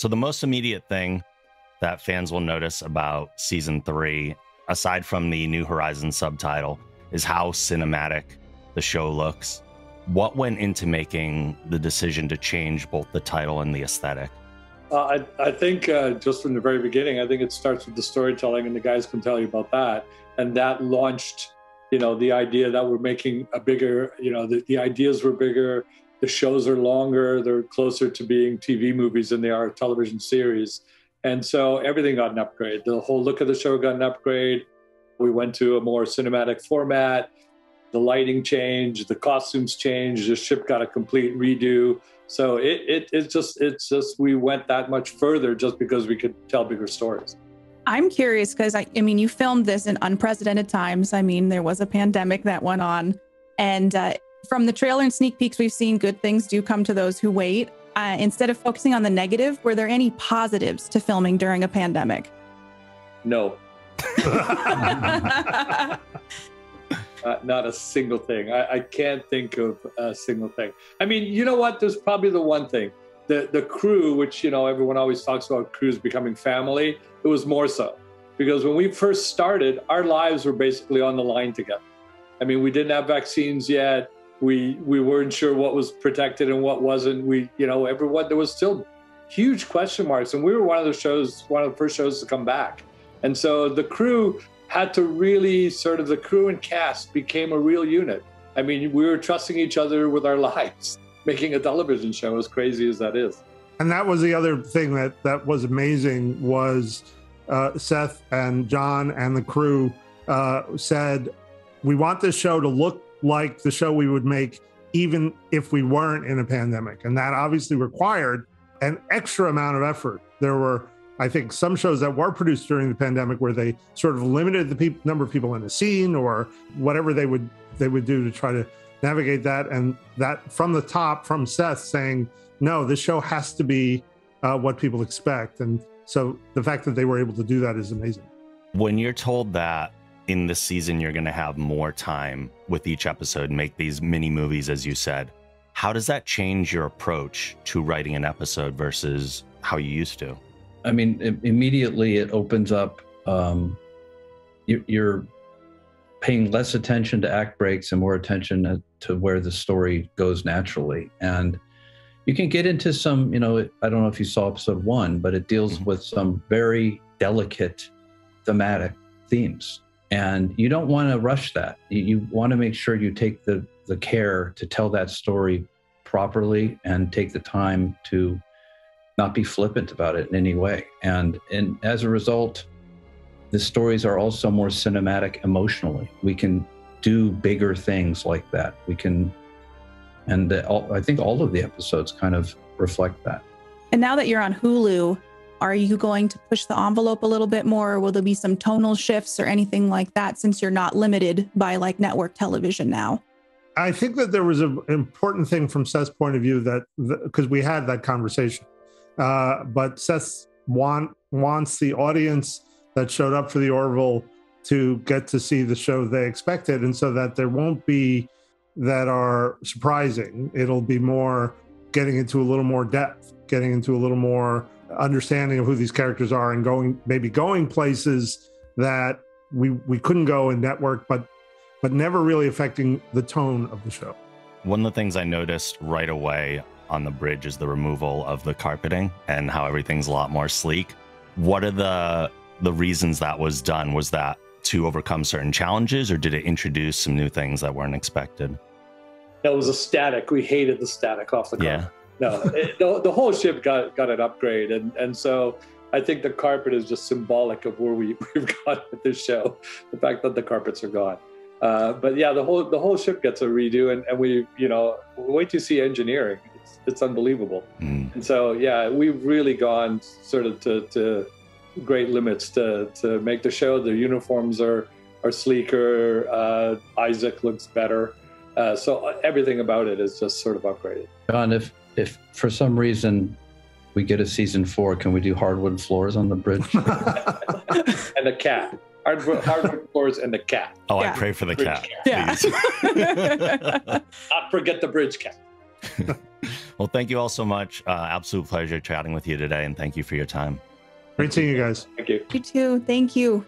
So the most immediate thing that fans will notice about season 3, aside from the New Horizons subtitle, is how cinematic the show looks. What went into making the decision to change both the title and the aesthetic? I think just from the very beginning, I think it starts with the storytelling, and the guys can tell you about that. And that launched, the idea that we're making a bigger, the ideas were bigger, the shows are longer, they're closer to being TV movies than they are television series. And so everything got an upgrade. The whole look of the show got an upgrade. We went to a more cinematic format. The lighting changed, the costumes changed, the ship got a complete redo. So it's just we went that much further just because we could tell bigger stories. I'm curious because I mean, you filmed this in unprecedented times. I mean, there was a pandemic that went on, and from the trailer and sneak peeks we've seen, good things do come to those who wait. Instead of focusing on the negative, were there any positives to filming during a pandemic? No. Not a single thing. I can't think of a single thing. I mean, you know what? There's probably the one thing. The crew, which, everyone always talks about crews becoming family, it was more so. Because when we first started, our lives were basically on the line together. I mean, we didn't have vaccines yet. We weren't sure what was protected and what wasn't. Everyone, there was still huge question marks. And we were one of the first shows to come back. And so the crew had to really the crew and cast became a real unit. I mean, we were trusting each other with our lives, making a television show, as crazy as that is. And that was the other thing that was amazing was Seth and Jon and the crew said, we want this show to look like the show we would make even if we weren't in a pandemic. And that obviously required an extra amount of effort. There were, I think, some shows that were produced during the pandemic where they sort of limited the number of people in the scene or whatever they would do to try to navigate that. And that from the top, from Seth saying, no, this show has to be what people expect. And so the fact that they were able to do that is amazing. When you're told that in this season, you're going to have more time with each episode, make these mini movies, as you said, how does that change your approach to writing an episode versus how you used to? I mean, immediately it opens up, you're paying less attention to act breaks and more attention to where the story goes naturally. And you can get into some, I don't know if you saw episode 1, but it deals with some very delicate thematic themes. And you don't want to rush that. You want to make sure you take the care to tell that story properly and take the time to not be flippant about it in any way. And as a result, the stories are also more cinematic emotionally. We can do bigger things like that. I think all of the episodes kind of reflect that. And now that you're on Hulu, are you going to push the envelope a little bit more? Or will there be some tonal shifts or anything like that since you're not limited by like network television now? I think that there was an important thing from Seth's point of view because we had that conversation. But Seth wants the audience that showed up for the Orville to get to see the show they expected. And so that there won't be that are surprising. It'll be more getting into a little more depth, getting into a little more understanding of who these characters are and going places that we couldn't go in network, but never really affecting the tone of the show. One of the things I noticed right away on the bridge is the removal of the carpeting and how everything's a lot more sleek. What are the reasons that was done? Was that to overcome certain challenges, or did it introduce some new things that weren't expected? It was a static. We hated the static off the carpet. Yeah. No, the whole ship got an upgrade. And so I think the carpet is just symbolic of where we've gone with this show, the fact that the carpets are gone. But yeah, the whole ship gets a redo, and we, wait to see engineering. It's unbelievable. And so, yeah, we've really gone sort of to great limits to make the show. The uniforms are sleeker. Isaac looks better. So everything about it is just sort of upgraded. Jon, if for some reason we get a season 4, can we do hardwood floors on the bridge? And a cat. Hardwood floors and the cat. Oh, yeah. I pray for the cat. Yeah. Not forget the bridge cat. Well, thank you all so much. Absolute pleasure chatting with you today, and thank you for your time. Great seeing you guys. Thank you. You too. Thank you.